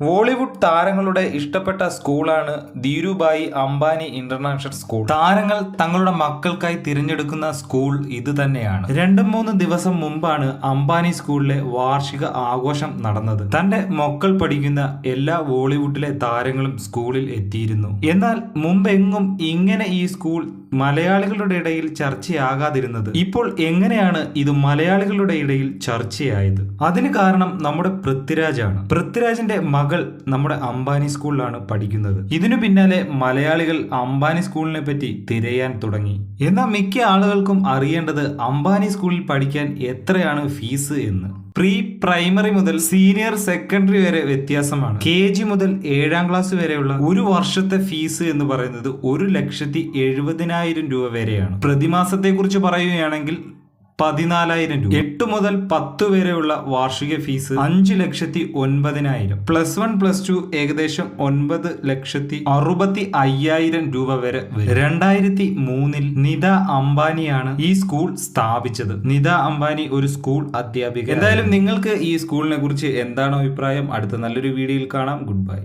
ബോളിവുഡ് താരങ്ങളുടെ ഇഷ്ടപ്പെട്ട സ്കൂളാണ് ധീരുഭായി അംബാനി ഇന്റർനാഷണൽ സ്കൂൾ. താരങ്ങൾ തങ്ങളുടെ മക്കൾക്കായി തിരഞ്ഞെടുക്കുന്ന സ്കൂൾ ഇത് തന്നെയാണ്. 2-3 ദിവസം മുമ്പാണ് അംബാനി സ്കൂളിലെ വാർഷിക ആഘോഷം നടന്നത്. തന്റെ മക്കൾ പഠിക്കുന്ന എല്ലാ ബോളിവുഡിലെ താരങ്ങളും സ്കൂളിൽ എത്തിയിരുന്നു. എന്നാൽ മുമ്പെങ്ങും ഇങ്ങനെ ഈ സ്കൂൾ മലയാളികളുടെ ഇടയിൽ ചർച്ചയാകാതിരുന്നത് ഇപ്പോൾ എങ്ങനെയാണ് ഇത് മലയാളികളുടെ ഇടയിൽ ചർച്ചയായത്? അതിന് കാരണം നമ്മുടെ പൃഥ്വിരാജാണ്. പൃഥ്വിരാജിന്റെ മകൾ നമ്മുടെ അംബാനി സ്കൂളിലാണ് പഠിക്കുന്നത്. ഇതിനു പിന്നാലെ മലയാളികൾ അംബാനി സ്കൂളിനെ പറ്റി തിരയാൻ തുടങ്ങി. എന്നാൽ മിക്ക ആളുകൾക്കും അറിയേണ്ടത് അംബാനി സ്കൂളിൽ പഠിക്കാൻ എത്രയാണ് ഫീസ് എന്ന്. പ്രീ പ്രൈമറി മുതൽ സീനിയർ സെക്കൻഡറി വരെ വ്യത്യാസമാണ്. KG മുതൽ 7ാം ക്ലാസ് വരെയുള്ള ഒരു വർഷത്തെ ഫീസ് എന്ന് പറയുന്നത് 1,70,70,000 രൂപ വരെയാണ്. പ്രതിമാസത്തെ കുറിച്ച് പറയുകയാണെങ്കിൽ 14,000 രൂപ. 8 മുതൽ 10 വരെയുള്ള വാർഷിക ഫീസ് 5,09,000. +1 +2 ഏകദേശം 9,65,000 രൂപ വരെ. 2003 നിത അംബാനിയാണ് ഈ സ്കൂൾ സ്ഥാപിച്ചത്. നിത അംബാനി ഒരു സ്കൂൾ അധ്യാപിക. എന്തായാലും നിങ്ങൾക്ക് ഈ സ്കൂളിനെ കുറിച്ച് എന്താണ് അഭിപ്രായം? അടുത്ത നല്ലൊരു വീഡിയോയിൽ കാണാം. Good bye.